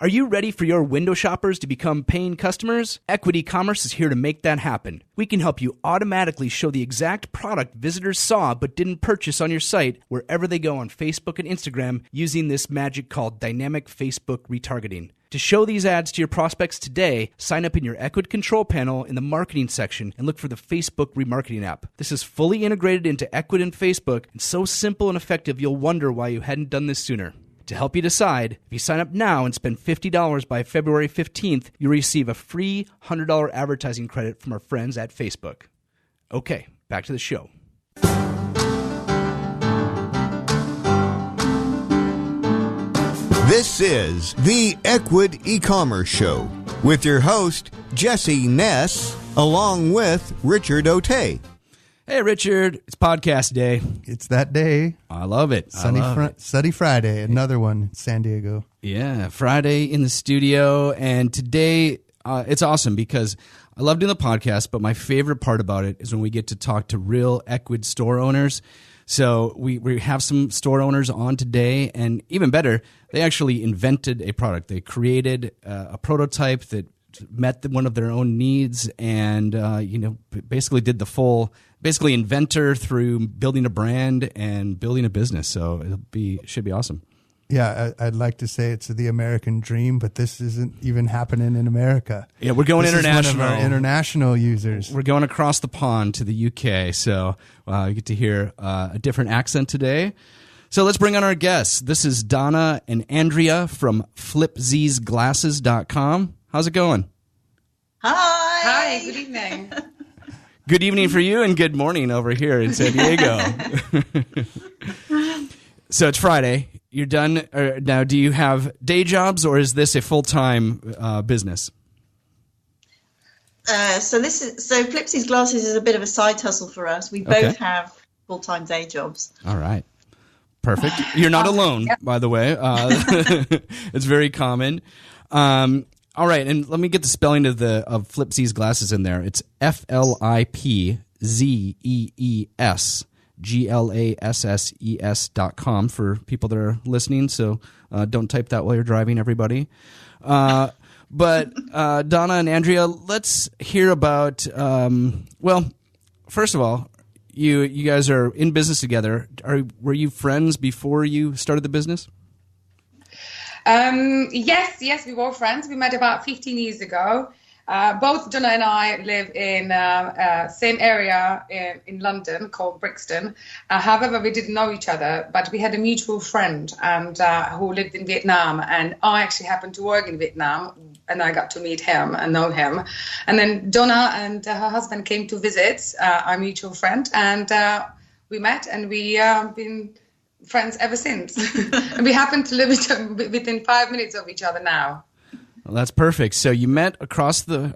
Are you ready for your window shoppers to become paying customers? Ecwid e-commerce is here to make that happen. We can help you automatically show the exact product visitors saw but didn't purchase on your site wherever they go on Facebook and Instagram using this magic called dynamic Facebook retargeting. To show these ads to your prospects today, sign up in your Ecwid control panel in the marketing section and look for the Facebook remarketing app. This is fully integrated into Ecwid and Facebook and so simple and effective you'll wonder why you hadn't done this sooner. To help you decide, if you sign up now and spend $50 by February 15th, you'll receive a free $100 advertising credit from our friends at Facebook. Okay, back to the show. This is the Ecwid E-Commerce Show with your host, Jesse Ness, along with Richard O'Tay. Hey, Richard. It's podcast day. It's that day. I love it. Sunny Friday, another one in San Diego. Yeah, Friday in the studio. And today, it's awesome because I love doing the podcast, but my favorite part about it is when we get to talk to real Ecwid store owners. So we have some store owners on today, and even better, they actually invented a product. They created a prototype that met one of their own needs and, basically did the full... Basically, inventor through building a brand and building a business. So it should be awesome. Yeah, I'd like to say it's the American dream, but this isn't even happening in America. Yeah, we're going international. This is one of our international users. We're going across the pond to the UK. So you get to hear a different accent today. So let's bring on our guests. This is Donna and Andrea from flipzglasses.com. How's it going? Hi, good evening. Good evening for you and good morning over here in San Diego. So it's Friday. You're done. Now, do you have day jobs or is this a full-time business? So Flipsy's Glasses is a bit of a side hustle for us. We both have full-time day jobs. All right. Perfect. You're not alone, by the way. It's very common. All right, and let me get the spelling of Flipsy's Glasses in there. It's FLIPZEESGLASSES.com for people that are listening. So don't type that while you're driving, everybody. But Donna and Andrea, let's hear about. First of all, you guys are in business together. Were you friends before you started the business? Yes, we were friends. We met about 15 years ago. Both Donna and I live in same area in London called Brixton. However, we didn't know each other, but we had a mutual friend and who lived in Vietnam, and I actually happened to work in Vietnam, and I got to meet him and know him. And then Donna and her husband came to visit our mutual friend, and we met, and we been friends ever since. And we happen to live within 5 minutes of each other now. Well, that's perfect. So you met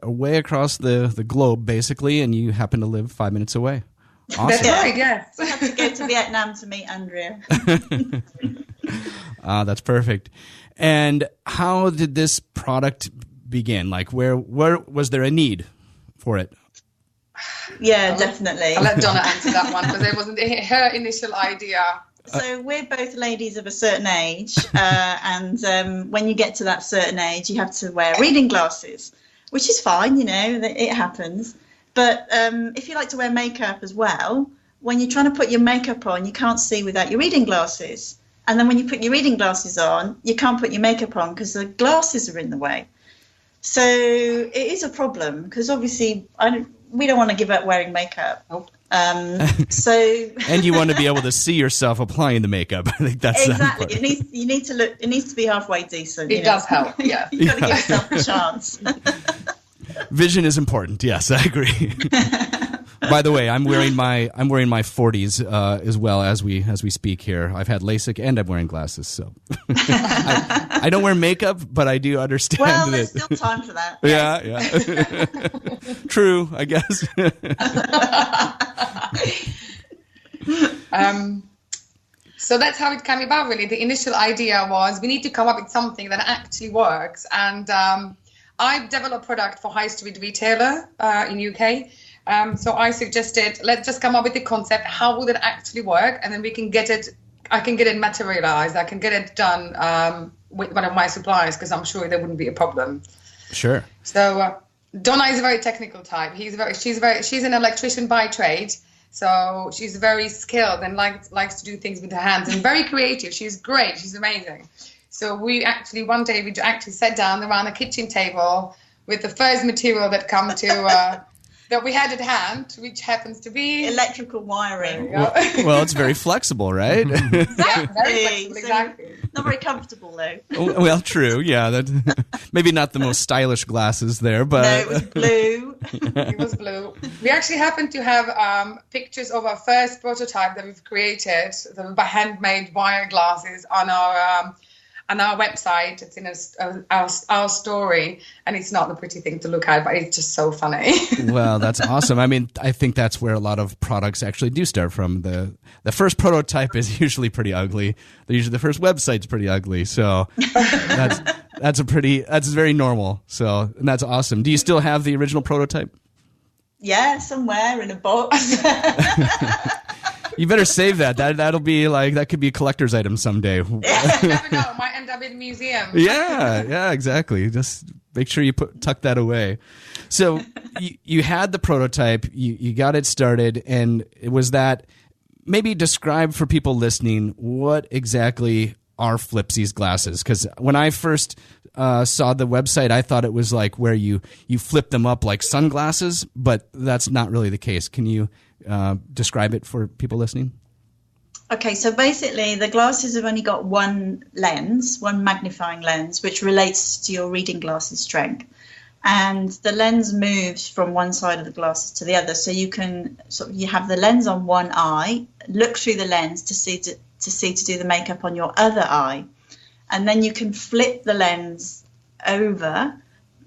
way across the globe, basically, and you happen to live 5 minutes away. Awesome. That's right, yes. I had to go to Vietnam to meet Andrea. That's perfect. And how did this product begin? Like, where was there a need for it? Yeah, definitely. I'll let Donna answer that one because it wasn't her initial idea. So we're both ladies of a certain age, and when you get to that certain age, you have to wear reading glasses, which is fine, it happens. But if you like to wear makeup as well, when you're trying to put your makeup on, you can't see without your reading glasses. And then when you put your reading glasses on, you can't put your makeup on because the glasses are in the way. So it is a problem because obviously we don't want to give up wearing makeup. And you want to be able to see yourself applying the makeup. I think that's exactly. You need to look. It needs to be halfway decent. It does help. Yeah, you've got to give yourself a chance. Vision is important. Yes, I agree. By the way, I'm wearing my 40s as well as we speak here. I've had LASIK and I'm wearing glasses, so I don't wear makeup, but I do understand. Well, there's still time for that. Yeah. True, I guess. So that's how it came about, really. The initial idea was we need to come up with something that actually works, and I've developed a product for high street retailer in UK. So I suggested, let's just come up with the concept. How would it actually work? And then we can get it. I can get it materialized. I can get it done with one of my suppliers because I'm sure there wouldn't be a problem. Sure. So Donna is a very technical type. She's an electrician by trade. So she's very skilled and likes to do things with her hands and very creative. She's great. She's amazing. So one day we actually sat down around a kitchen table with the first material that come to that we had at hand, which happens to be electrical wiring. Well, it's very flexible, right? Yeah, very flexible, exactly. Not very comfortable though. Well, true. Yeah, that maybe not the most stylish glasses there, but no, it was blue. It was blue. We actually happen to have pictures of our first prototype that we've created, the handmade wire glasses on our website. It's in our story, and it's not a pretty thing to look at, but it's just so funny. Well, that's awesome. I mean, I think that's where a lot of products actually do start from. The first prototype is usually pretty ugly. Usually the first website's pretty ugly. So that's very normal. So, and that's awesome. Do you still have the original prototype? Yeah, somewhere in a box. You better save that. That'll be that could be a collector's item someday. You never know. It might end up in a museum. Yeah, exactly. Just make sure you tuck that away. So you had the prototype, you got it started, and it was that. Maybe describe for people listening what exactly are Flipsy's glasses, because when I first saw the website, I thought it was like where you flip them up like sunglasses, but that's not really the case. Can you describe it for people listening? Okay, so basically the glasses have only got one lens, one magnifying lens, which relates to your reading glasses strength. And the lens moves from one side of the glasses to the other. So you have the lens on one eye, look through the lens to do the makeup on your other eye. And then you can flip the lens over,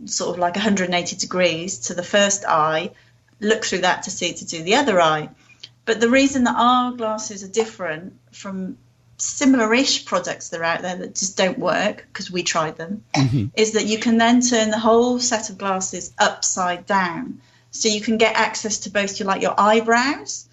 sort of like 180 degrees to the first eye, look through that to do the other eye. But the reason that our glasses are different from similar-ish products that are out there that just don't work, because we tried them, is that you can then turn the whole set of glasses upside down. So you can get access to both your eyebrows,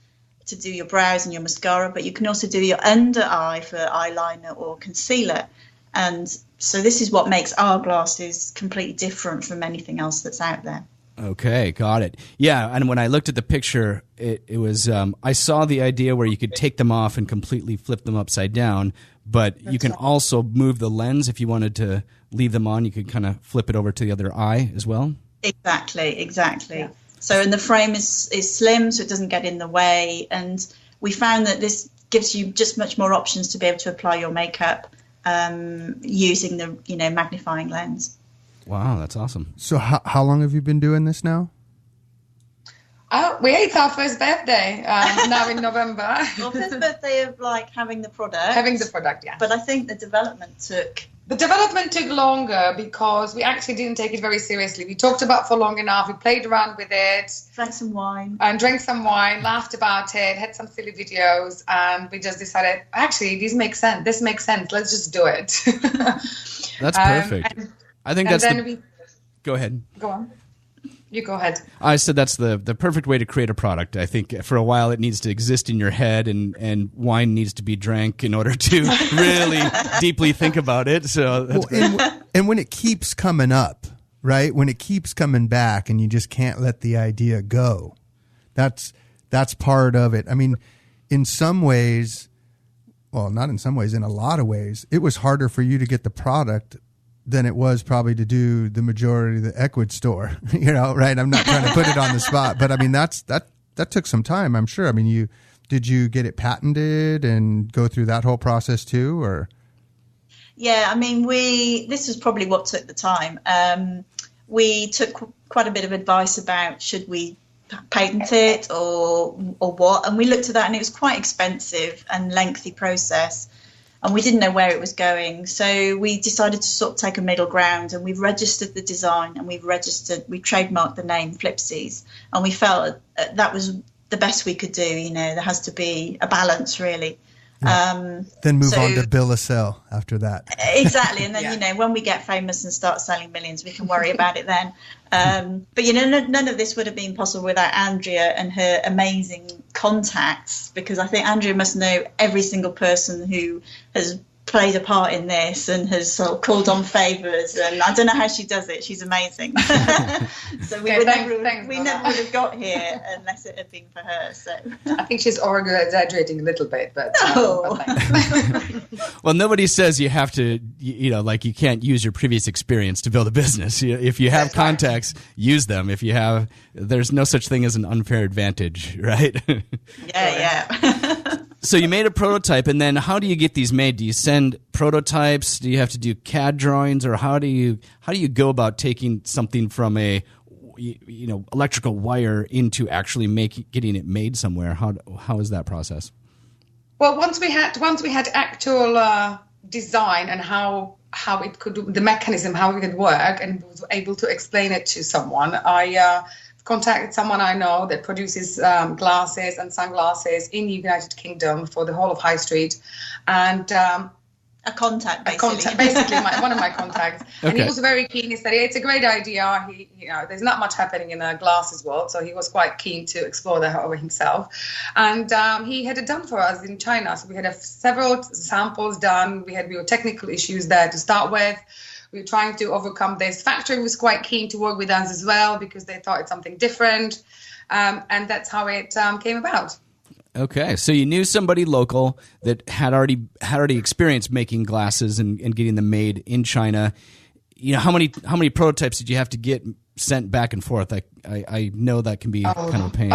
to do your brows and your mascara, but you can also do your under eye for eyeliner or concealer. And so this is what makes our glasses completely different from anything else that's out there. Okay, got it. Yeah, and when I looked at the picture, it was I saw the idea where you could take them off and completely flip them upside down, but you can also move the lens if you wanted to leave them on. You could kind of flip it over to the other eye as well. Exactly. Yeah. So, and the frame is slim, so it doesn't get in the way. And we found that this gives you just much more options to be able to apply your makeup using the magnifying lens. Wow, that's awesome. So how long have you been doing this now? We ate our first birthday now in November. Well, first birthday of having the product. Having the product, yeah. But I think the development took longer because we actually didn't take it very seriously. We talked about for long enough. We played around with it. Drank some wine, laughed about it, had some silly videos, and we just decided, actually, this makes sense. Let's just do it. That's perfect. I think that's Go ahead. Go on. You go ahead. I said that's the perfect way to create a product. I think for a while it needs to exist in your head, and wine needs to be drank in order to really deeply think about it. So, and when it keeps coming up, right? When it keeps coming back, and you just can't let the idea go, that's part of it. I mean, in some ways, well, not in some ways, in a lot of ways, it was harder for you to get the product than it was probably to do the majority of the Ecwid store, right? I'm not trying to put it on the spot, but I mean, that took some time, I'm sure. I mean, did you get it patented and go through that whole process too, or? Yeah, I mean, this was probably what took the time. We took quite a bit of advice about should we patent it or what, and we looked at that, and it was quite expensive and lengthy process. And we didn't know where it was going. So we decided to sort of take a middle ground, and we've registered the design, and we trademarked the name Flipsy's. And we felt that was the best we could do. There has to be a balance, really. Yeah. Then move on to bill a sell after that. Exactly. And then, when we get famous and start selling millions, we can worry about it then. But, none of this would have been possible without Andrea and her amazing contacts, because I think Andrea must know every single person who has played a part in this and has sort of called on favours, and I don't know how she does it. She's amazing. So we never would have got here unless it had been for her. So I think she's exaggerating a little bit, but well, nobody says you have to, like you can't use your previous experience to build a business. If you have contacts, use them. If you have, there's no such thing as an unfair advantage, right? Yeah. So you made a prototype, and then how do you get these made? Do you send prototypes? Do you have to do CAD drawings, or how do you go about taking something from a electrical wire into actually getting it made somewhere? How is that process? Well, once we had actual design and how it could, the mechanism, how it could work, and was able to explain it to someone, I contacted someone I know that produces glasses and sunglasses in the United Kingdom for the whole of High Street, and a contact, basically. One of my contacts. Okay. And he was very keen. He said, it's a great idea. There's not much happening in the glasses world, so he was quite keen to explore that over himself. And he had it done for us in China. So we had several samples done. We were technical issues there to start with. We were trying to overcome this. Factory was quite keen to work with us as well because they thought it's something different. And that's how it came about. Okay, so you knew somebody local that had already experienced making glasses and getting them made in China. How many prototypes did you have to get sent back and forth? I know that can be kind of a pain.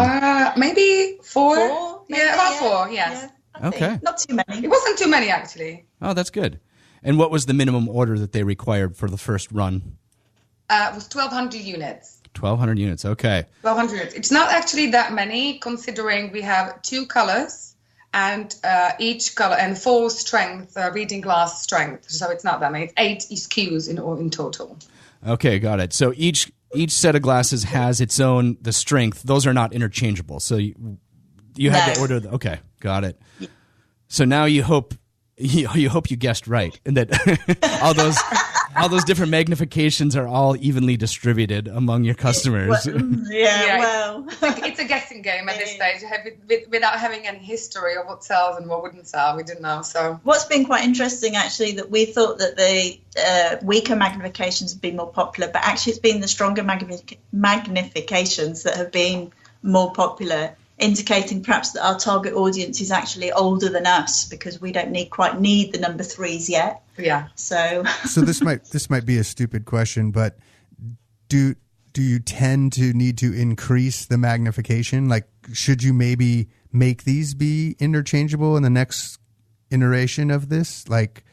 Maybe 4. Maybe, about 4. Yes. Yeah, okay, not too many. It wasn't too many actually. Oh, that's good. And what was the minimum order that they required for the first run? It was 1,200 units. 1,200 units, okay. 1,200 units. It's not actually that many, considering we have 2 colors and each color and 4 strength, reading glass strength. So it's not that many. It's 8 SKUs in total. Okay, got it. So each set of glasses has its own the strength. Those are not interchangeable. So you had to order. Okay, got it. So now you hope you guessed right, and that all those different magnifications are all evenly distributed among your customers. It's a guessing game at this stage, without having any history of what sells and what wouldn't sell. We didn't know. So what's been quite interesting, actually, that we thought that the weaker magnifications would be more popular, but actually it's been the stronger magnifications that have been more popular, indicating perhaps that our target audience is actually older than us because we don't quite need the number 3s yet. Yeah. So this might be a stupid question, but do you tend to need to increase the magnification? Like, should you maybe make these be interchangeable in the next iteration of this? Like,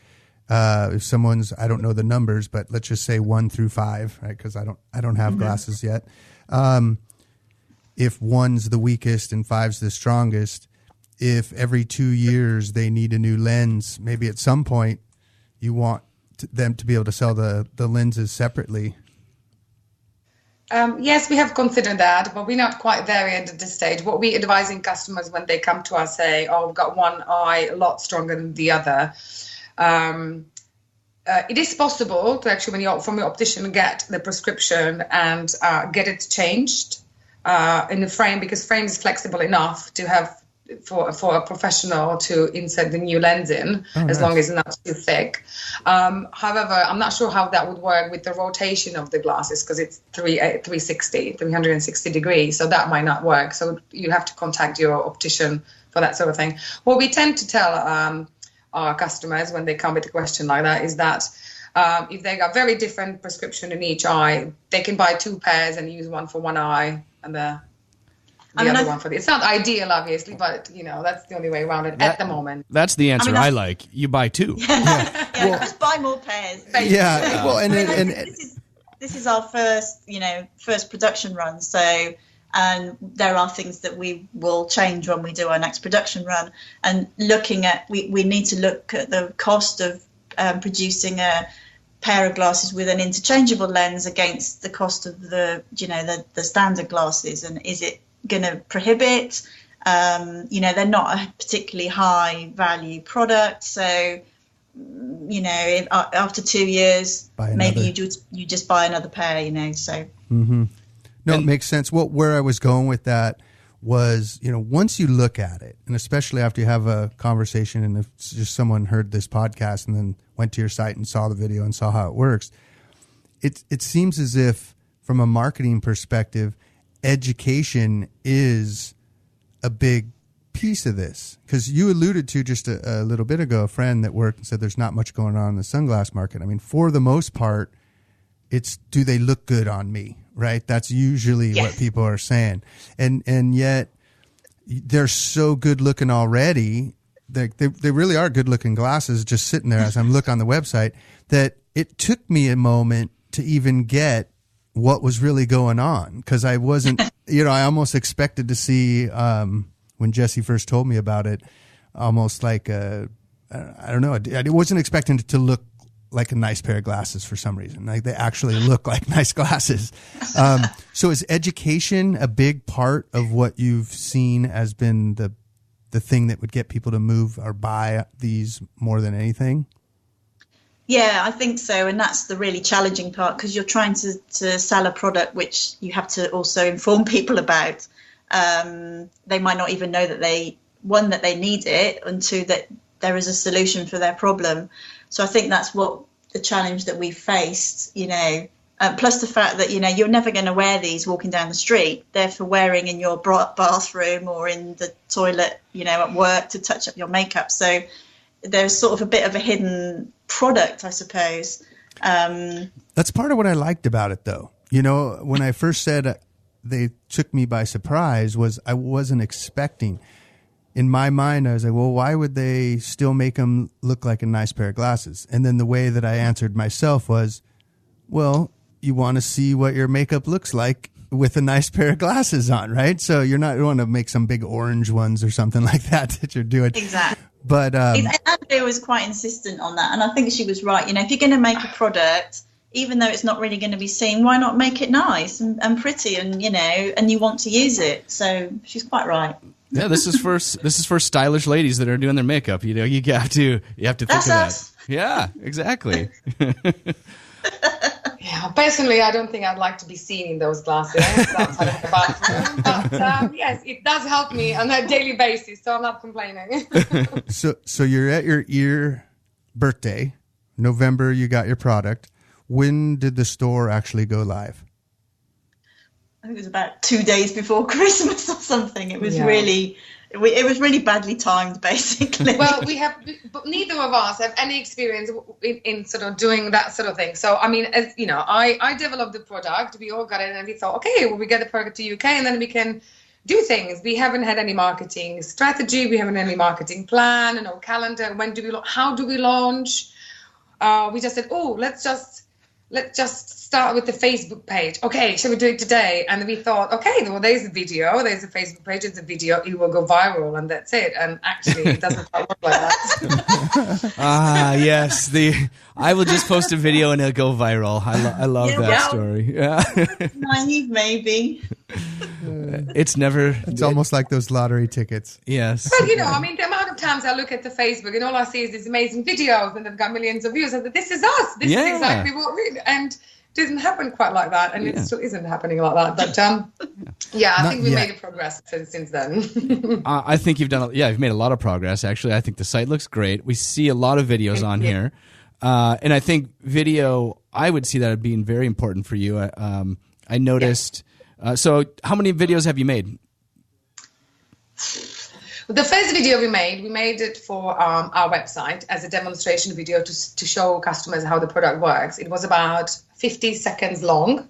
if someone's, I don't know the numbers, but let's just say 1 through 5, right? Because I don't have glasses yet. If 1's the weakest and 5's the strongest, if every 2 years they need a new lens, maybe at some point you want them to be able to sell the lenses separately. Yes, we have considered that, but we're not quite there yet at this stage. What we're advising customers when they come to us say, we've got one eye a lot stronger than the other. It is possible to actually, from your optician, get the prescription and get it changed in the frame, because frame is flexible enough to have for a professional to insert the new lens in, as long as it's not too thick. However, I'm not sure how that would work with the rotation of the glasses, because it's 360 degrees, so that might not work. So you have to contact your optician for that sort of thing. What we tend to tell our customers when they come with a question like that is that if they got very different prescription in each eye, they can buy 2 pairs and use one for one eye and the other one for the. It's not ideal, obviously, but that's the only way around it at the moment. That's the answer I like. You buy 2. Just buy more pairs. Basically. Yeah. Well, and this is our first production run, so. And there are things that we will change when we do our next production run. And looking at, we need to look at the cost of producing a pair of glasses with an interchangeable lens against the cost of the standard glasses. And is it going to prohibit? They're not a particularly high value product. So, after 2 years, maybe you just buy another pair, so. Mm-hmm. No, it makes sense. Well, where I was going with that was, once you look at it, and especially after you have a conversation, and if just someone heard this podcast and then went to your site and saw the video and saw how it works, it seems as if from a marketing perspective, education is a big piece of this. Because you alluded to just a little bit ago, a friend that worked and said there's not much going on in the sunglass market. I mean, for the most part, it's, do they look good on me? Right? That's usually what people are saying. And yet they're so good looking already. They really are good looking glasses just sitting there as I'm looking on the website, that it took me a moment to even get what was really going on. Because I wasn't, I almost expected to see, when Jesse first told me about it, almost like I don't know. I wasn't expecting it to look like a nice pair of glasses for some reason. Like they actually look like nice glasses. So is education a big part of what you've seen as been the thing that would get people to move or buy these more than anything? Yeah, I think so. And that's the really challenging part, because you're trying to sell a product which you have to also inform people about. They might not even know that they need it, and two, that there is a solution for their problem. So I think that's what the challenge that we faced, plus the fact that, you're never going to wear these walking down the street. They're for wearing in your bathroom or in the toilet, at work to touch up your makeup. So there's sort of a bit of a hidden product, I suppose. That's part of what I liked about it, though. When I first said they took me by surprise, was I wasn't expecting. In my mind, I was like, well, why would they still make them look like a nice pair of glasses? And then the way that I answered myself was, well, you want to see what your makeup looks like with a nice pair of glasses on, right? So you want to make some big orange ones or something like that you're doing. Exactly. But Andrea was quite insistent on that. And I think she was right. If you're going to make a product, even though it's not really going to be seen, why not make it nice and pretty and, and you want to use it? So she's quite right. Yeah, this is for stylish ladies that are doing their makeup. You have to think That's of us. that. Yeah, exactly. Yeah, personally, I don't think I'd like to be seen in those glasses outside of the bathroom. But yes, it does help me on a daily basis, so I'm not complaining. So you're at your birthday, November. You got your product. When did the store actually go live? I think it was about 2 days before Christmas or something. It was really badly timed, basically. Well, but neither of us have any experience in sort of doing that sort of thing. So, I mean, as you know, I developed the product. We all got it, and we thought, okay, well, we get the product to UK, and then we can do things. We haven't had any marketing strategy. We haven't had any marketing plan, no calendar. When do we? How do we launch? We just said, oh, let's just start with the Facebook page. Okay, shall we do it today? And we thought, okay, well, there's a video, there's a Facebook page, it's a video, it will go viral, and that's it. And actually, it doesn't quite work like that. Yes. I will just post a video and it'll go viral. I love that story. Yeah. Naive, maybe. It's almost like those lottery tickets. Yes. Well, I mean, the amount of times I look at the Facebook and all I see is these amazing videos and they've got millions of views. And this is us. This is exactly what we and it doesn't happen quite like that, and it still isn't happening like that. But I think we made a progress since then. I think you've made a lot of progress. Actually, I think the site looks great. We see a lot of videos on here, and I think video. I would see that as being very important for you. I noticed. So, how many videos have you made? The first video we made it for our website as a demonstration video to show customers how the product works. It was about 50 seconds long. Is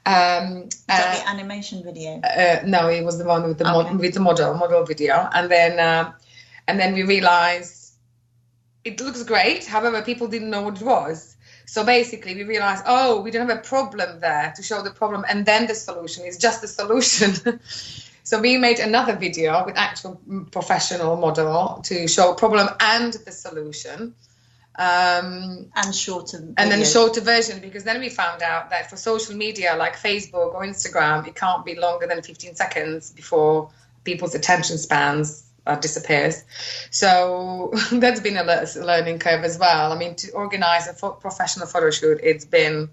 that the animation video? No, it was the one with the model video. And then we realized it looks great. However, people didn't know what it was. So basically, we realized, we don't have a problem there to show the problem, and then the solution is just the solution. So we made another video with actual professional model to show problem and the solution. And shorter video. And then shorter version, because then we found out that for social media like Facebook or Instagram, it can't be longer than 15 seconds before people's attention spans disappears. So that's been a learning curve as well. I mean, to organize a professional photo shoot, it's been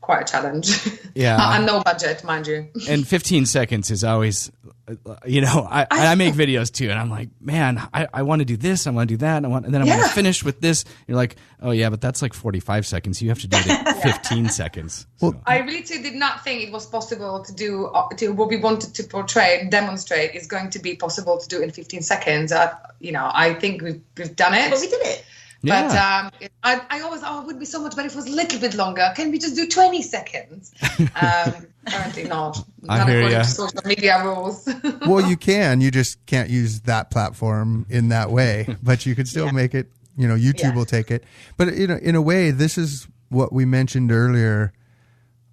quite a challenge. Yeah. And no budget, mind you. And 15 seconds is always I make videos too, and I'm like, man, I want to do this, I want to do that, and then I want to finish with this. You're like, oh yeah, but that's like 45 seconds. You have to do it in 15 seconds. So. Well, I really did not think it was possible to do what we wanted to portray and demonstrate is going to be possible to do in 15 seconds. I think we've done it. But we did it. Yeah. But I always, it would be so much better if it was a little bit longer. Can we just do 20 seconds? Apparently not. I hear ya. Social media rules. Well, you can. You just can't use that platform in that way. But you could still make it. YouTube will take it. But in a way, this is what we mentioned earlier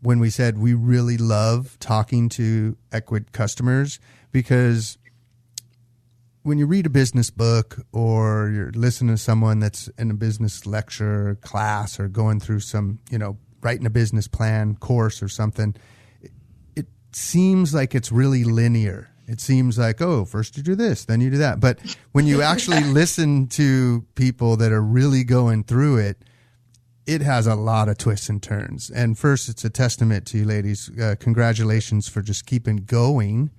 when we said we really love talking to Ecwid customers, because when you read a business book or you're listening to someone that's in a business lecture or class or going through some, writing a business plan course or something, it seems like it's really linear. It seems like, oh, first you do this, then you do that. But when you actually listen to people that are really going through it, it has a lot of twists and turns. And first, it's a testament to you ladies. Congratulations for just keeping going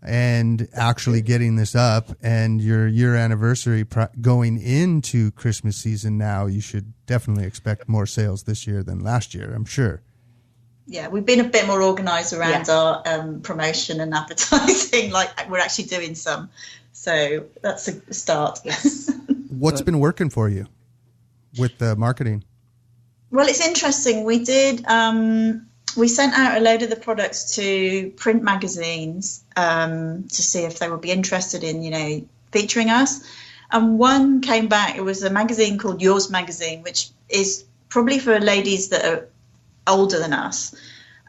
and actually getting this up, and your year anniversary going into Christmas season now. You should definitely expect more sales this year than last year, I'm sure. Yeah, we've been a bit more organised around our promotion and advertising, like we're actually doing some. So that's a start. Yes. What's been working for you with the marketing? Well, it's interesting. We did... we sent out a load of the products to print magazines to see if they would be interested in, featuring us. And one came back. It was a magazine called Yours Magazine, which is probably for ladies that are older than us.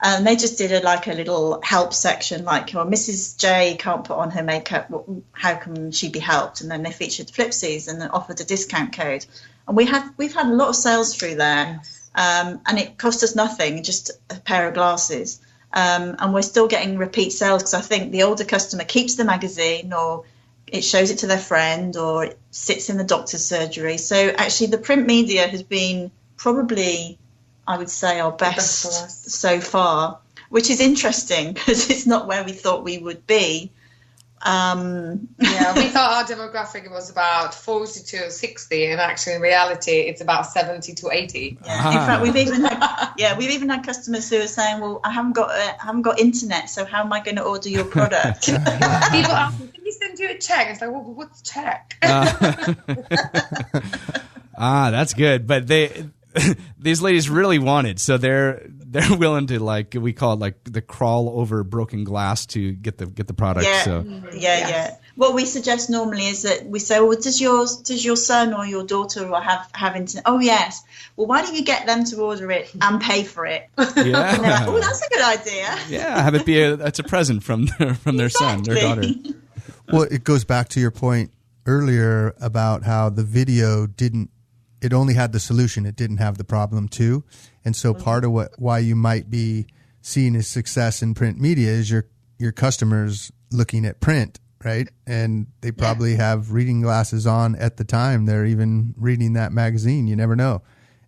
And they just did a little help section, like, Mrs. J can't put on her makeup. How can she be helped? And then they featured Flipsies and then offered a discount code. And we've had a lot of sales through there. And it cost us nothing, just a pair of glasses. And we're still getting repeat sales because I think the older customer keeps the magazine, or it shows it to their friend, or it sits in the doctor's surgery. So actually the print media has been probably, I would say, our best so far, which is interesting because it's not where we thought we would be. We thought our demographic was about 40 to 60, and actually in reality it's about 70 to 80. Yeah. In fact, we've even had customers who are saying, "Well, I haven't got internet, so how am I going to order your product?" People ask me, "Can we send you a check?" It's like, "Well, what's check?" That's good. But these ladies really want it, so they're willing to, we call it the crawl over broken glass to get the product. Yeah. What we suggest normally is that we say, well, does your son or your daughter have internet? Oh yes. Well, why don't you get them to order it and pay for it? Yeah. And they're like, oh, that's a good idea. Yeah, have it be that's a present from their son, their daughter. Well, it goes back to your point earlier about how the video it only had the solution. It didn't have the problem too. And so part of why you might be seeing a success in print media is your customers looking at print, right? And they probably have reading glasses on at the time they're even reading that magazine. You never know.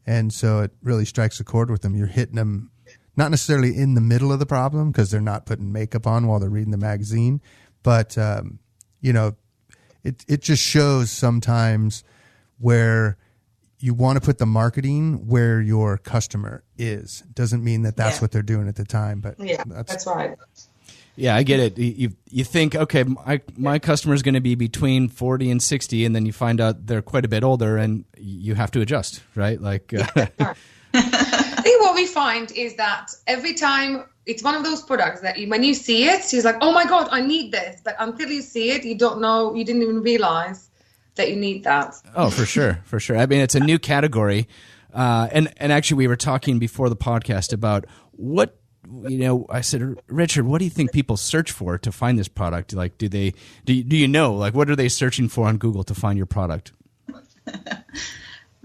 And so it really strikes a chord with them. You're hitting them not necessarily in the middle of the problem because they're not putting makeup on while they're reading the magazine. But, it just shows sometimes where you want to put the marketing where your customer is. Doesn't mean that that's what they're doing at the time, but that's right. Yeah, I get it. You think, okay, my customer is going to be between 40 and 60, and then you find out they're quite a bit older, and you have to adjust, right? I think what we find is that every time it's one of those products that when you see it, she's like, oh my God, I need this. But until you see it, you don't know, you didn't even realize that you need that. Oh, for sure. I mean, it's a new category. And actually we were talking before the podcast about what, I said, Richard, what do you think people search for to find this product? Like, do you know, what are they searching for on Google to find your product?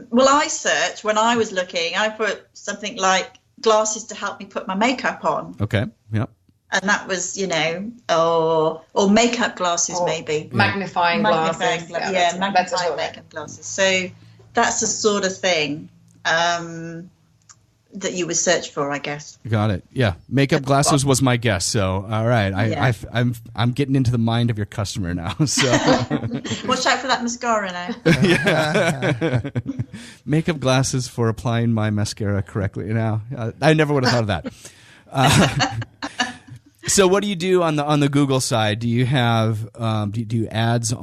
Well, I searched when I was looking, I put something like glasses to help me put my makeup on. Okay. Yep. And that was, or makeup glasses, maybe. Magnifying glasses. Magnifying makeup glasses. So that's the sort of thing. that you would search for, I guess. Got it. Yeah, makeup glasses was my guess. So, all right, I'm getting into the mind of your customer now. So, watch out for that mascara now. Yeah. Makeup glasses for applying my mascara correctly. Now, I never would have thought of that. So, what do you do on the Google side? Do you have do you ads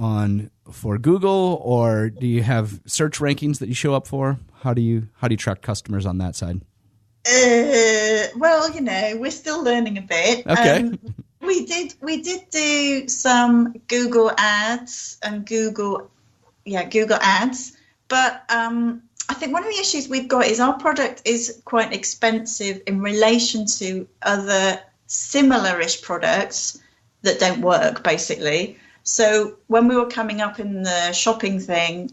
for Google, or do you have search rankings that you show up for? How do you track customers on that side? Well, we're still learning a bit. Okay. We did do some Google ads and Google ads, but I think one of the issues we've got is our product is quite expensive in relation to other similar-ish products that don't work, basically. So when we were coming up in the shopping thing,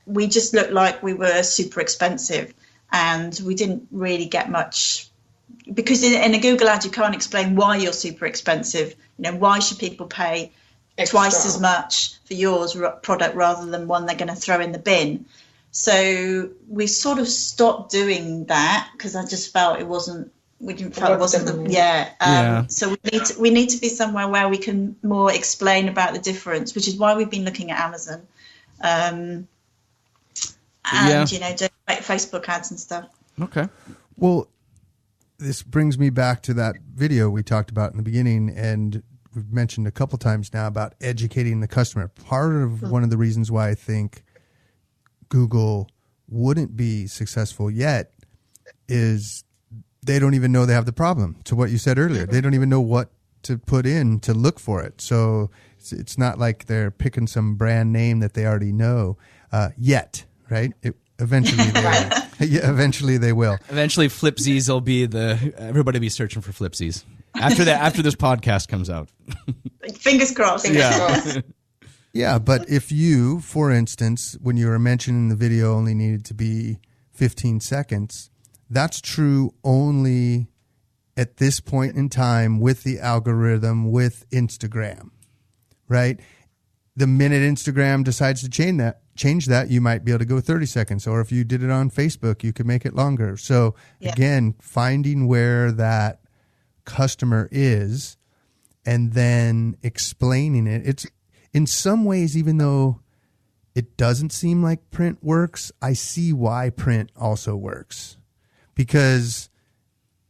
we just looked like we were super expensive. And we didn't really get much, because in a Google ad, you can't explain why you're super expensive. Why should people pay twice as much for yours product rather than one they're going to throw in the bin? So we sort of stopped doing that because I just felt it wasn't. So we need to be somewhere where we can more explain about the difference, which is why we've been looking at Amazon. And doing Facebook ads and stuff. Okay. Well, this brings me back to that video we talked about in the beginning, and we've mentioned a couple times now about educating the customer. Part of one of the reasons why I think Google wouldn't be successful yet is they don't even know they have the problem. To what you said earlier, they don't even know what to put in to look for it. So it's not like they're picking some brand name that they already know yet. Right? Eventually they will. Yeah, eventually they will. Eventually Flipsies will be everybody will be searching for Flipsies. After this podcast comes out. Fingers crossed. Yeah, but if you, for instance, when you were mentioning the video only needed to be 15 seconds, that's true only at this point in time with the algorithm, with Instagram, right? The minute Instagram decides to change that, you might be able to go 30 seconds. Or if you did it on Facebook, you could make it longer. So again, finding where that customer is and then explaining it. It's in some ways, even though it doesn't seem like print works, I see why print also works, because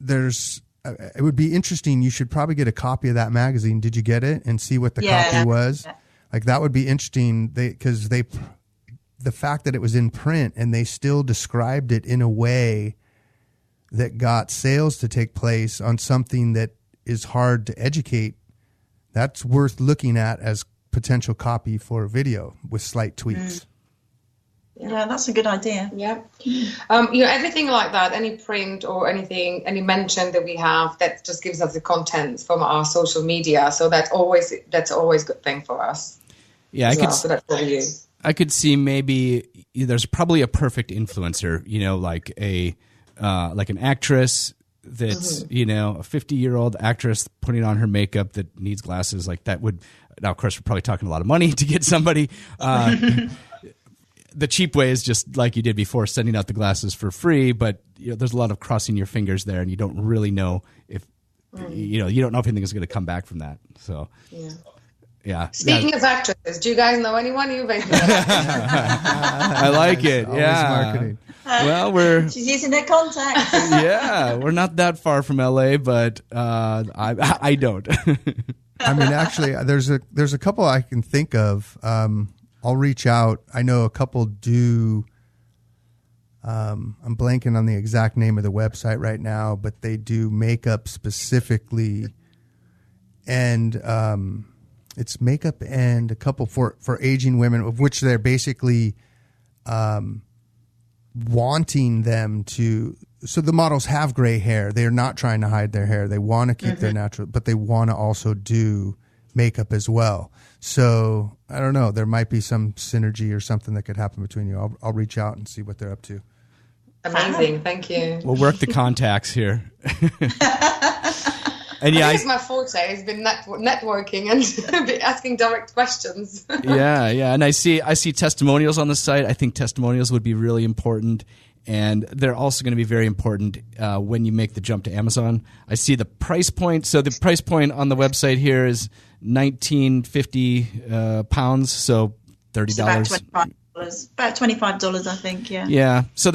it would be interesting. You should probably get a copy of that magazine. Did you get it and see what the copy was? Yeah. Like that would be interesting because the fact that it was in print and they still described it in a way that got sales to take place on something that is hard to educate, that's worth looking at as potential copy for a video with slight tweaks. Yeah, that's a good idea. Yeah. Everything like that, any print or anything, any mention that we have, that just gives us the content from our social media. So that's always a good thing for us. Yeah, so that's what we use. I could see maybe there's probably a perfect influencer, like an actress that's, a 50-year-old actress putting on her makeup that needs glasses. Like that would, now of course we're probably talking a lot of money to get somebody. The cheap way is just like you did before, sending out the glasses for free. But there's a lot of crossing your fingers there, and you don't really know if you don't know if anything is going to come back from that. So yeah. Speaking of actresses, do you guys know anyone who basically? I like it. Yeah. Marketing. Well, she's using her contacts. Yeah, we're not that far from LA, but I don't. I mean, actually, there's a couple I can think of. I'll reach out. I know a couple do. I'm blanking on the exact name of the website right now, but they do makeup specifically, and it's makeup and a couple for aging women, of which they're basically wanting them to. So the models have gray hair. They're not trying to hide their hair. They want to keep their natural, but they want to also do makeup as well. So I don't know. There might be some synergy or something that could happen between you. I'll reach out and see what they're up to. Amazing. Thank you. We'll work the contacts here. And I think it's my forte. It's been networking and asking direct questions. Yeah. And I see testimonials on the site. I think testimonials would be really important. And they're also going to be very important when you make the jump to Amazon. I see the price point. So the price point on the website here is £19.50, so $30. About $25, I think. Yeah. Yeah. So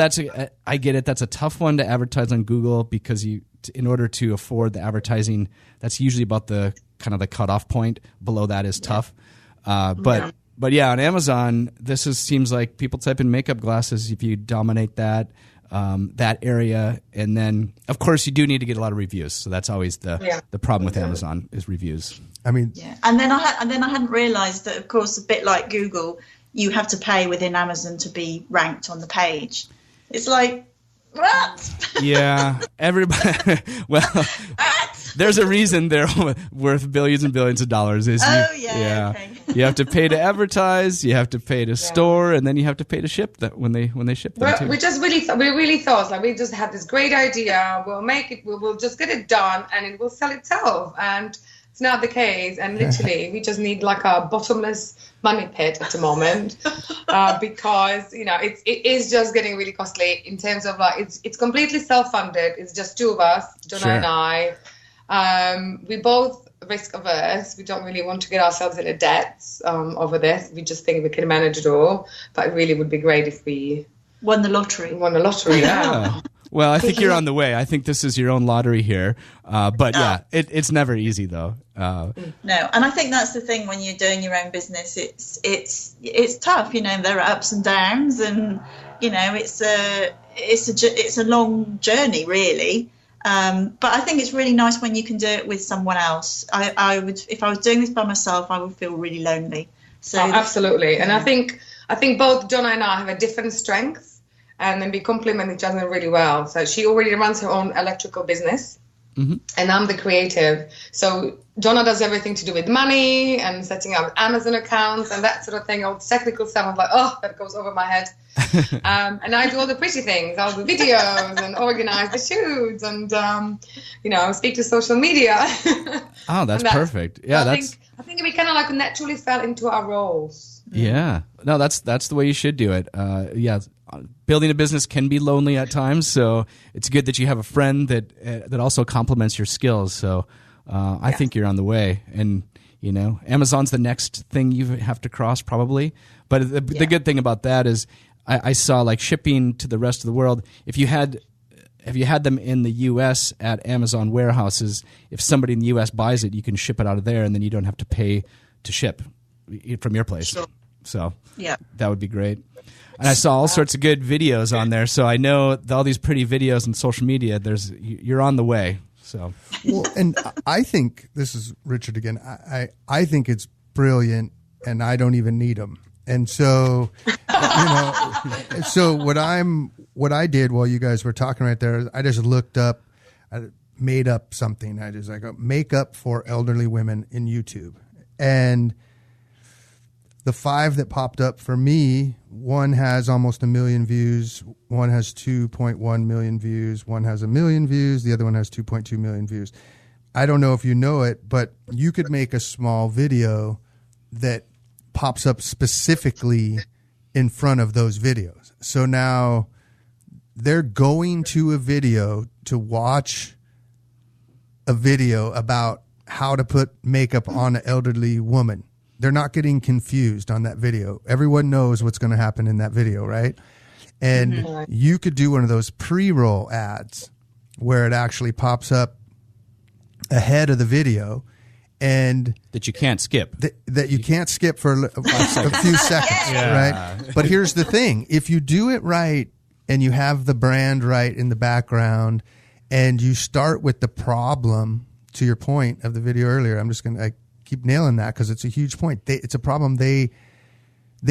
I get it. That's a tough one to advertise on Google because in order to afford the advertising, that's usually about the kind of the cutoff point. Below that is tough. But yeah, on Amazon, seems like people type in makeup glasses. If you dominate that area, and then of course you do need to get a lot of reviews. So that's always the problem with Amazon is reviews. I mean, and then I hadn't realised that, of course, a bit like Google, you have to pay within Amazon to be ranked on the page. It's like, what? Yeah, everybody. Well, there's a reason they're worth billions and billions of dollars. Okay. You have to pay to advertise, you have to pay to store, and then you have to pay to ship that when they ship them too. We really thought like we just had this great idea. We'll make it. We'll just get it done, and it will sell itself. And it's not the case. And literally, we just need like a bottomless money pit at the moment because it is just getting really costly in terms of like it's completely self-funded. It's just two of us, Donna and I. We both risk averse. We don't really want to get ourselves into debts over this. We just think we can manage it all. But it really would be great if we won the lottery. Yeah. Well, I think you're on the way. I think this is your own lottery here. But yeah, it's never easy though. No, and I think that's the thing when you're doing your own business. It's tough. There are ups and downs, and it's a long journey really. But I think it's really nice when you can do it with someone else. I would, if I was doing this by myself, I would feel really lonely. So absolutely, and I think both Donna and I have a different strength. And then we complement each other really well. So she already runs her own electrical business, and I'm the creative. So Donna does everything to do with money and setting up Amazon accounts and that sort of thing. All the technical stuff, I'm like, that goes over my head. And I do all the pretty things, all the videos and organize the shoots and, speak to social media. Oh, that's perfect. Yeah, I think we kind of like naturally fell into our roles. Yeah. No, that's the way you should do it. Building a business can be lonely at times, so it's good that you have a friend that also complements your skills. So I think you're on the way, and Amazon's the next thing you have to cross probably. But the good thing about that is I saw like shipping to the rest of the world. If you had them in the U.S. at Amazon warehouses, if somebody in the U.S. buys it, you can ship it out of there, and then you don't have to pay to ship from your place. Sure. So that would be great. And I saw all sorts of good videos on there, so I know all these pretty videos on social media. You're on the way. So, well, and I think this is Richard again. I think it's brilliant, and I don't even need them. And so, so what I did while you guys were talking right there, I just looked up, I made up something. I just makeup for elderly women in YouTube, and the 5 that popped up for me, one has almost 1 million views, one has 2.1 million views, one has 1 million views, the other one has 2.2 million views. I don't know if you know it, but you could make a small video that pops up specifically in front of those videos. So now they're going to a video to watch a video about how to put makeup on an elderly woman. They're not getting confused on that video. Everyone knows what's going to happen in that video, right? And you could do one of those pre-roll ads where it actually pops up ahead of the video, and that you can't skip. That you can't skip for a few seconds, right? But here's the thing. If you do it right and you have the brand right in the background and you start with the problem, to your point of the video earlier, I'm just going to keep nailing that because it's a huge point. It's a problem they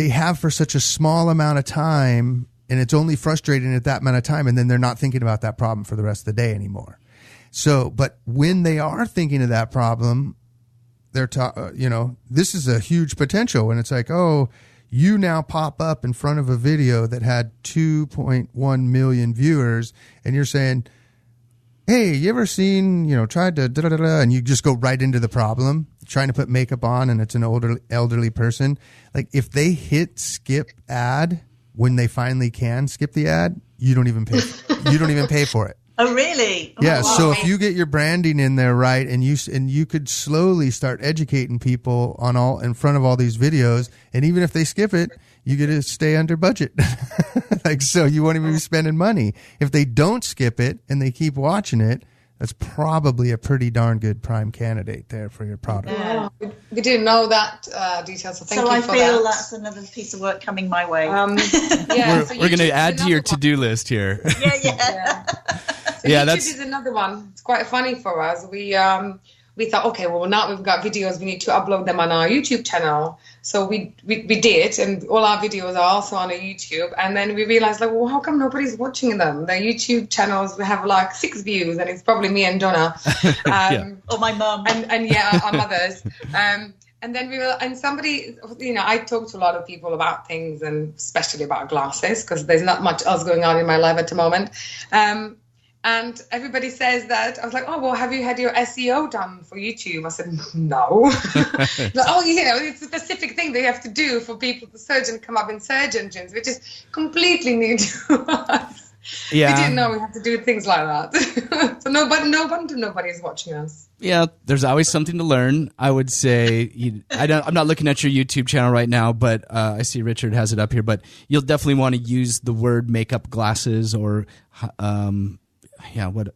have for such a small amount of time, and it's only frustrating at that amount of time, and then they're not thinking about that problem for the rest of the day anymore. So, but when they are thinking of that problem, they're this is a huge potential, and it's like, you now pop up in front of a video that had 2.1 million viewers, and you're saying, hey, you ever seen, tried to da-da-da-da, and you just go right into the problem, trying to put makeup on, and it's an elderly person. Like, if they hit skip ad when they finally can skip the ad, you don't even pay for it. Oh, really? Oh, Yeah. wow. So if you get your branding in there right, and you could slowly start educating people in front of all these videos, and even if they skip it, you get to stay under budget. Like, so you won't even be spending money. If they don't skip it and they keep watching it, that's probably a pretty darn good prime candidate there for your product. Yeah. We didn't know that detail, so thank you for that. So I feel that's another piece of work coming my way. Yeah, We're going to add to your to-do list here. Yeah. So YouTube is another one. It's quite funny for us. We thought, okay, well, now we've got videos, we need to upload them on our YouTube channel. So we did, and all our videos are also on a YouTube. And then we realized, like, well, how come nobody's watching them? The YouTube channels, we have like 6 views, and it's probably me and Donna. Or my mum. And yeah, our mothers. And then somebody, I talk to a lot of people about things, and especially about glasses, because there's not much else going on in my life at the moment. And everybody says that. I was like, oh, well, have you had your SEO done for YouTube? I said, no. Like, oh, it's a specific thing they have to do for people to search and come up in search engines, which is completely new to us. Yeah. We didn't know we had to do things like that. So nobody is watching us. Yeah, there's always something to learn. I would say, I'm not looking at your YouTube channel right now, but I see Richard has it up here. But you'll definitely want to use the word makeup glasses or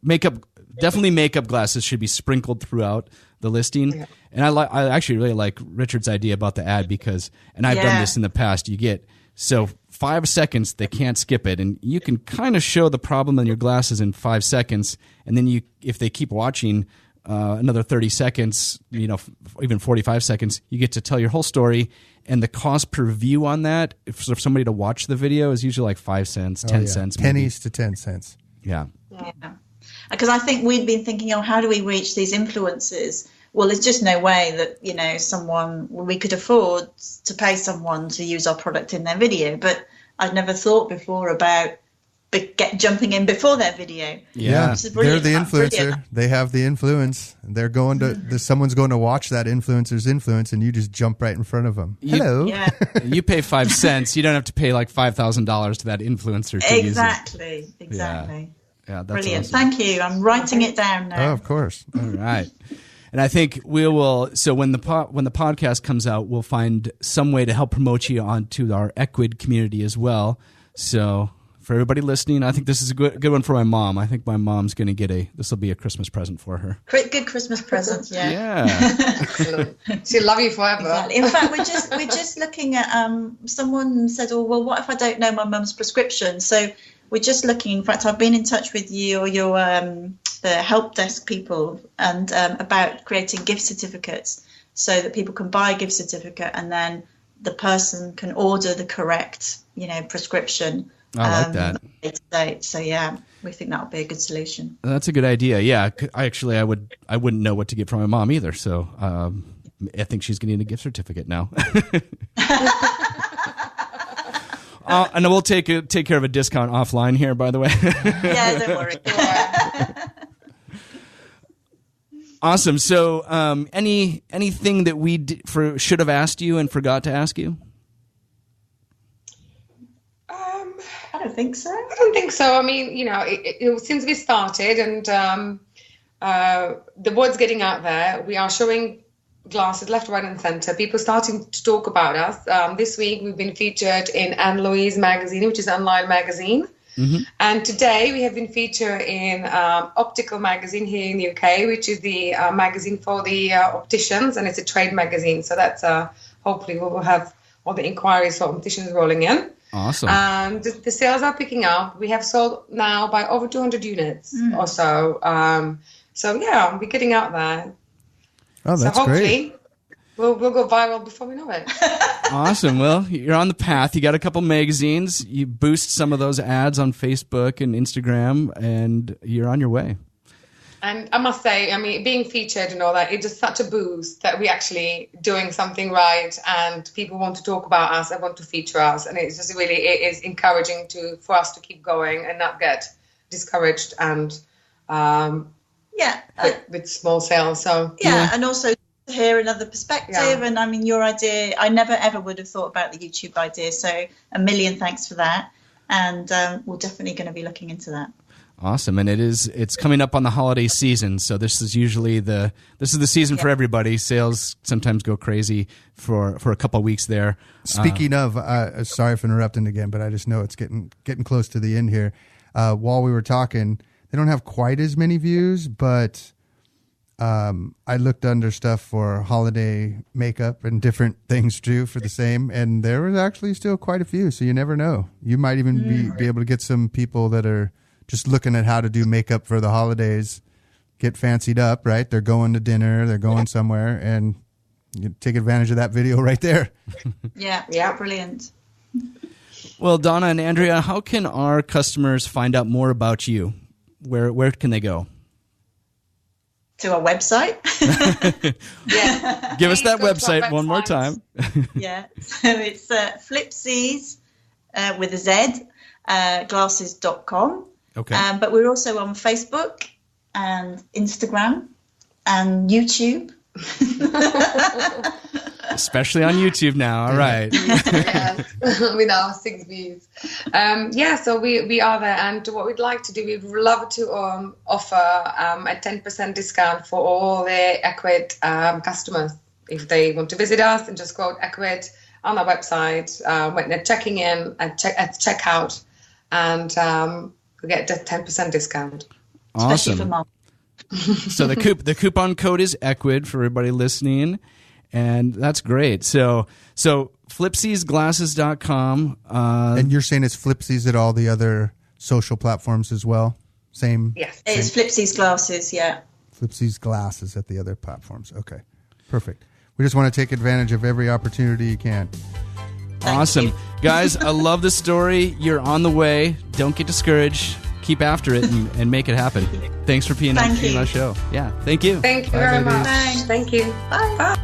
makeup. Definitely makeup glasses should be sprinkled throughout the listing. Yeah. And I actually really like Richard's idea about the ad because, and I've done this in the past, you get 5 seconds, they can't skip it. And you can kind of show the problem in your glasses in 5 seconds. And then if they keep watching another 30 seconds, even 45 seconds, you get to tell your whole story. And the cost per view on that, for somebody to watch the video, is usually like 5 cents, 10 cents. Pennies to 10 cents. Yeah. Because I think we'd been thinking, how do we reach these influencers? Well, there's just no way that, we could afford to pay someone to use our product in their video. But I'd never thought before about jumping in before their video. Yeah, they're the influencer. They have the influence. They're going to, someone's going to watch that influencer's influence, and you just jump right in front of them. Hello. Yeah. You pay 5 cents. You don't have to pay like $5,000 to that influencer to use it. Exactly. Yeah, that's brilliant. Awesome. Thank you. I'm writing it down now. Oh, of course. All right. And I think we will. So when the podcast comes out, we'll find some way to help promote you onto our Ecwid community as well. So for everybody listening, I think this is a good one for my mom. I think my mom's going to get this will be a Christmas present for her. Good Christmas present. Yeah. She'll love you forever. Exactly. In fact, we're just looking at. Someone said, "Oh, well, what if I don't know my mum's prescription?" So we're just looking. In fact, I've been in touch with you or your the help desk people and about creating gift certificates so that people can buy a gift certificate and then the person can order the correct, prescription. I like that. So yeah, we think that would be a good solution. That's a good idea. Yeah, I wouldn't know what to get from my mom either. So I think she's getting a gift certificate now. And we'll take care of a discount offline here, by the way. Yeah, don't worry. Awesome. So, anything that we should have asked you and forgot to ask you? I don't think so. I mean, since we started and the word's getting out there, we are showing glasses left, right, and center. People starting to talk about us. This week we've been featured in Anne Louise magazine, which is an online magazine. Mm-hmm. And today we have been featured in Optical magazine here in the UK, which is the magazine for the opticians, and it's a trade magazine. So that's hopefully we will have all the inquiries for opticians rolling in. Awesome. And the sales are picking up. We have sold now by over 200 units or so. So yeah, we're getting out there. Oh, that's so hopefully great. We'll go viral before we know it. Awesome. Well, you're on the path. You got a couple magazines. You boost some of those ads on Facebook and Instagram, and you're on your way. And I must say, I mean, being featured and all that, it's just such a boost that we're actually doing something right, and people want to talk about us and want to feature us, and it's just really, it is encouraging for us to keep going and not get discouraged and with small sales. So and also to hear another perspective. And I mean, your idea, I never ever would have thought about the YouTube idea. So a million thanks for that. and we're definitely going to be looking into that. Awesome. And it's coming up on the holiday season, so this is usually the season for everybody. Sales sometimes go crazy for a couple of weeks there. Speaking of, sorry for interrupting again, but I just know it's getting close to the end here. While we were talking, they don't have quite as many views, but I looked under stuff for holiday makeup and different things too for the same, and there was actually still quite a few, so you never know. You might even be able to get some people that are just looking at how to do makeup for the holidays, get fancied up, right? They're going to dinner, they're going somewhere, and you take advantage of that video right there. Yeah, brilliant. Well, Donna and Andrea, how can our customers find out more about you? Where can they go? To our website. Yeah. Give us that website one more time. Yeah, so it's Flipsies with a Z, glasses.com. Okay. But we're also on Facebook and Instagram and YouTube. Especially on YouTube now. All right. Yes, with our 6 views. So we are there. And what we'd like to do, we'd love to offer a 10% discount for all the Ecwid customers. If they want to visit us, and just quote Ecwid on our website when they're checking in at checkout, and we get the 10% discount. Awesome. Especially for mom. So the coupon code is Ecwid for everybody listening, and that's great. So flipsiesglasses.com. And you're saying it's Flipsies at all the other social platforms as well? Same? Yes. It's Flipsies Glasses, yeah. Flipsies Glasses at the other platforms. Okay, perfect. We just want to take advantage of every opportunity you can. Awesome. Guys, I love the story. You're on the way. Don't get discouraged. Keep after it and make it happen. Thanks for being on our show. Yeah, thank you. Thank you very much. Thanks. Thank you. Bye.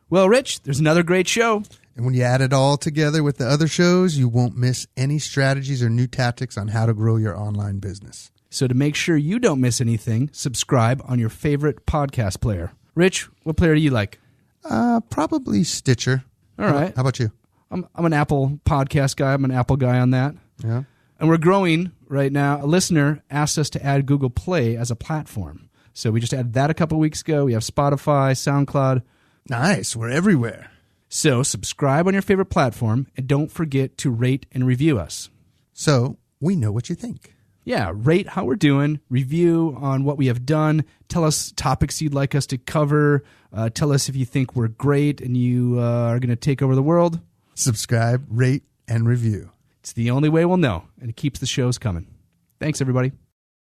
Well, Rich, there's another great show. And when you add it all together with the other shows, you won't miss any strategies or new tactics on how to grow your online business. So to make sure you don't miss anything, subscribe on your favorite podcast player. Rich, what player do you like? Probably Stitcher. All right. How about you? I'm an Apple podcast guy. I'm an Apple guy on that. Yeah. And we're growing right now. A listener asked us to add Google Play as a platform. So we just added that a couple weeks ago. We have Spotify, SoundCloud. Nice. We're everywhere. So subscribe on your favorite platform, and don't forget to rate and review us. So we know what you think. Yeah, rate how we're doing, review on what we have done, tell us topics you'd like us to cover, tell us if you think we're great and you are going to take over the world. Subscribe, rate, and review. It's the only way we'll know, and it keeps the shows coming. Thanks, everybody.